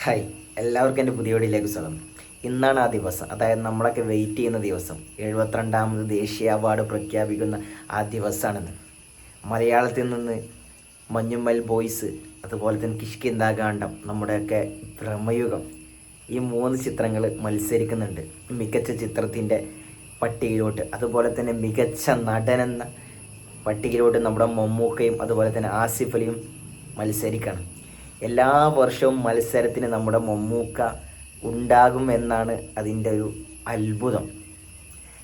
Hi, എല്ലാവർക്കും എൻ്റെ പുതിയ വീഡിയോയിലേക്ക് സ്വാഗതം. ഇന്നാണ് ആ ദിവസം, അതായത് നമ്മളൊക്കെ വെയിറ്റ് ചെയ്യുന്ന ദിവസം. 72ാമത് ദേശീയ അവാർഡ് പ്രഖ്യാപിക്കുന്ന ആ ദിവസമാണിന്ന്. മലയാളത്തിൽ നിന്ന് മഞ്ഞുമ്മൽ ബോയ്സ്, അതുപോലെ തന്നെ കിഷ്കിന്ധാകാന്ഡം, നമ്മുടെയൊക്കെ ഭ്രമയുഗം, ഈ 3 ചിത്രങ്ങൾ മത്സരിക്കുന്നുണ്ട് മികച്ച ചിത്രത്തിൻ്റെ പട്ടികയിലോട്ട്. അതുപോലെ തന്നെ മികച്ച നടനെന്ന പട്ടികയിലോട്ട് നമ്മുടെ മമ്മൂക്കയും അതുപോലെ തന്നെ ആസിഫ് അലിയും മത്സരിക്കണം. എല്ലാ വർഷവും മത്സരത്തിന് നമ്മുടെ മമ്മൂക്ക ഉണ്ടാകുമെന്നാണ് അതിൻ്റെ ഒരു അത്ഭുതം.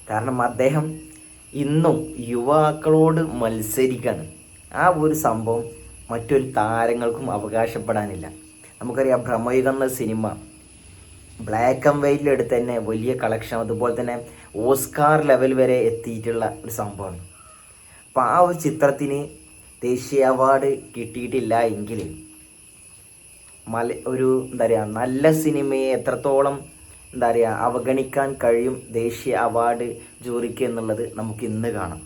കാരണം അദ്ദേഹം ഇന്നും യുവാക്കളോട് മത്സരിക്കുകയാണ്. ആ ഒരു സംഭവം മറ്റൊരു താരങ്ങൾക്കും അവകാശപ്പെടാനില്ല. നമുക്കറിയാം, ഭ്രമയുഗം എന്ന സിനിമ ബ്ലാക്ക് ആൻഡ് വൈറ്റിലെടുത്ത് തന്നെ വലിയ കളക്ഷൻ, അതുപോലെ തന്നെ ഓസ്കാർ ലെവൽ വരെ എത്തിയിട്ടുള്ള ഒരു സംഭവമാണ്. അപ്പോൾ ആ ഒരു ചിത്രത്തിന് ദേശീയ അവാർഡ് കിട്ടിയിട്ടില്ല എങ്കിൽ ഒരു എന്താ പറയുക, നല്ല സിനിമയെ എത്രത്തോളം അവഗണിക്കാൻ കഴിയും ദേശീയ അവാർഡ് ജൂറിക്ക് എന്നുള്ളത് നമുക്ക് ഇന്ന് കാണാം.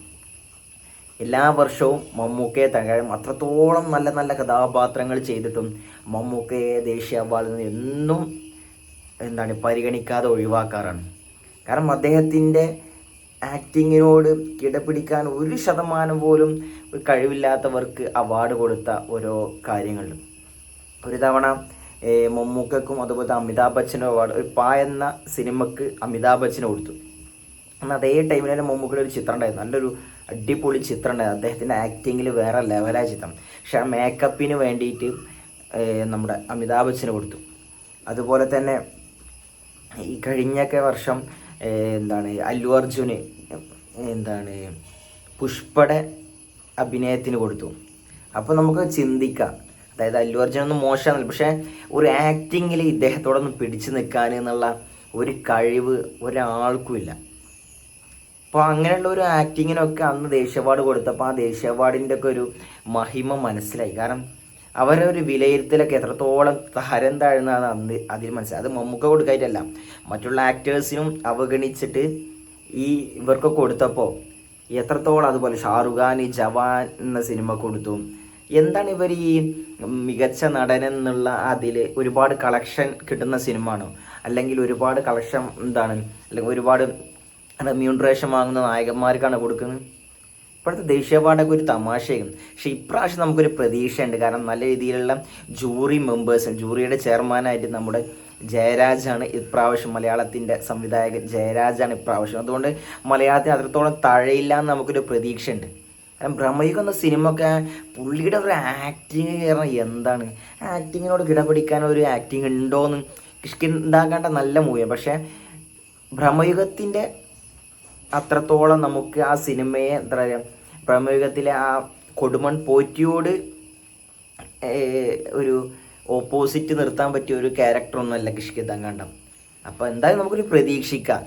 എല്ലാ വർഷവും മമ്മൂക്കയെ തകഴും, അത്രത്തോളം നല്ല നല്ല കഥാപാത്രങ്ങൾ ചെയ്തിട്ടും മമ്മൂക്കയെ ദേശീയ അവാർഡിൽ നിന്ന് എന്നും പരിഗണിക്കാതെ ഒഴിവാക്കാറാണ്. കാരണം അദ്ദേഹത്തിൻ്റെ ആക്ടിങ്ങിനോട് കിടപിടിക്കാൻ 1% പോലും കഴിവില്ലാത്തവർക്ക് അവാർഡ് കൊടുത്ത ഓരോ കാര്യങ്ങളിലും. ഒരു തവണ മമ്മൂക്കും അതുപോലെ അമിതാഭ് ബച്ചനും അവാർഡ്, ഒരു പാ എന്ന സിനിമക്ക് അമിതാഭ് ബച്ചന് കൊടുത്തു. എന്നാൽ അതേ ടൈമിൽ തന്നെ മമ്മൂക്കയുടെ ഒരു ചിത്രം ഉണ്ടായിരുന്നു, നല്ലൊരു അടിപൊളി ചിത്രം ഉണ്ടായിരുന്നു. അദ്ദേഹത്തിൻ്റെ ആക്ടിങ്ങിൽ വേറെ ലെവലായ ചിത്രം. പക്ഷെ ആ മേക്കപ്പിന് വേണ്ടിയിട്ട് നമ്മുടെ അമിതാഭ് ബച്ചന് കൊടുത്തു. അതുപോലെ തന്നെ ഈ കഴിഞ്ഞൊക്കെ വർഷം അല്ലു അർജുന് പുഷ്പയുടെ അഭിനയത്തിന് കൊടുത്തു. അപ്പോൾ നമുക്ക് ചിന്തിക്കാം, അതായത് അല്ലു അർജുനൊന്നും മോശമാണല്ലോ, പക്ഷേ ഒരു ആക്ടിങ്ങിൽ ഇദ്ദേഹത്തോടൊന്നും പിടിച്ചു നിൽക്കാൻ എന്നുള്ള ഒരു കഴിവ് ഒരാൾക്കും ഇല്ല. അപ്പോൾ അങ്ങനെയുള്ള ഒരു ആക്ടിങ്ങിനൊക്കെ അന്ന് ദേശീയ അവാർഡ് കൊടുത്തപ്പോൾ ആ ദേശീയ അവാർഡിൻ്റെ ഒക്കെ ഒരു മഹിമ മനസ്സിലായി. കാരണം അവരെ ഒരു വിലയിരുത്തലൊക്കെ എത്രത്തോളം തരം താഴ്ന്നതാണ് അന്ന് അതിൽ മനസ്സിലായി. അത് മമ്മൂക്ക കൊടുക്കായിട്ടല്ല, മറ്റുള്ള ആക്ടേഴ്സിനും അവഗണിച്ചിട്ട് ഇവർക്കൊക്കെ കൊടുത്തപ്പോൾ എത്രത്തോളം. അതുപോലെ ഷാറുഖ് ഖാൻ ഈ ജവാൻ എന്ന സിനിമ കൊടുത്തു. എന്താണ് ഇവർ ഈ മികച്ച നടനെന്നുള്ള അതിൽ ഒരുപാട് കളക്ഷൻ കിട്ടുന്ന സിനിമ ആണോ, അല്ലെങ്കിൽ ഒരുപാട് കളക്ഷൻ അല്ലെങ്കിൽ ഒരുപാട് റെമ്യൂണറേഷൻ വാങ്ങുന്ന നായകന്മാർക്കാണ് കൊടുക്കുന്നത്? ഇപ്പോഴത്തെ ദേശീയ അവാർഡൊക്കെ ഒരു തമാശയും. പക്ഷെ ഇപ്രാവശ്യം നമുക്കൊരു പ്രതീക്ഷയുണ്ട്. കാരണം നല്ല രീതിയിലുള്ള ജൂറി മെമ്പേഴ്സും, ജൂറിയുടെ ചെയർമാനായിട്ട് നമ്മുടെ ജയരാജാണ് ഇപ്രാവശ്യം, മലയാളത്തിൻ്റെ സംവിധായകൻ ജയരാജാണ് ഇപ്രാവശ്യം. അതുകൊണ്ട് മലയാളത്തിന് അത്രത്തോളം തഴയില്ല എന്ന് നമുക്കൊരു പ്രതീക്ഷയുണ്ട്. കാരണം ഭ്രമയുഗം എന്ന സിനിമ ഒക്കെ പുള്ളിയുടെ ഒരു ആക്ടിങ് എന്താണ്, ആക്ടിങ്ങിനോട് കിടപിടിക്കാൻ ഒരു ആക്ടിങ് ഉണ്ടോയെന്ന് കിഷ്കിന്ധാകാന്ഡ നല്ല മൂവിയാണ്. പക്ഷേ ഭ്രമയുഗത്തിൻ്റെ അത്രത്തോളം നമുക്ക് ആ സിനിമയെ ഭ്രമയുഗത്തിലെ ആ കൊടുമൺ പോറ്റിയോട് ഒരു ഓപ്പോസിറ്റ് നിർത്താൻ പറ്റിയ ഒരു ക്യാരക്ടറൊന്നുമല്ല കിഷ്കിന്ധാകാന്ഡം. അപ്പോൾ എന്തായാലും നമുക്കൊരു പ്രതീക്ഷിക്കാം.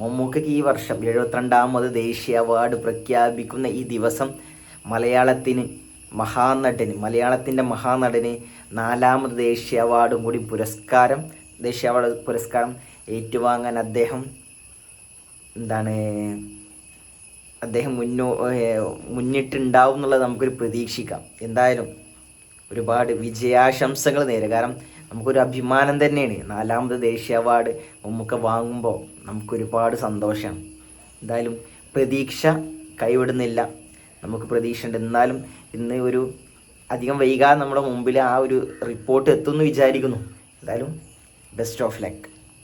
മമ്മൂക്കയ്ക്ക് ഈ വർഷം 72ാമത് ദേശീയ അവാർഡ് പ്രഖ്യാപിക്കുന്ന ഈ ദിവസം മലയാളത്തിൻ്റെ മഹാനടന് 4ാമത് ദേശീയ അവാർഡും കൂടി ദേശീയ അവാർഡ് പുരസ്കാരം ഏറ്റുവാങ്ങാൻ അദ്ദേഹം മുന്നിട്ടുണ്ടാവും എന്നുള്ളത് നമുക്കൊരു പ്രതീക്ഷിക്കാം. എന്തായാലും ഒരുപാട് വിജയാശംസകൾ നേരുക. കാരണം നമുക്കൊരു അഭിമാനം തന്നെയാണ് 4ാമത് ദേശീയ അവാർഡ് നമുക്ക് വാങ്ങുമ്പോൾ നമുക്കൊരുപാട് സന്തോഷമാണ്. എന്തായാലും പ്രതീക്ഷ കൈവിടുന്നില്ല, നമുക്ക് പ്രതീക്ഷയുണ്ട്. എന്നാലും ഇന്ന് ഒരു അധികം വൈകാതെ നമ്മുടെ മുമ്പിൽ ആ ഒരു റിപ്പോർട്ട് എത്തുമെന്ന് വിചാരിക്കുന്നു. എന്തായാലും ബെസ്റ്റ് ഓഫ് ലക്ക്.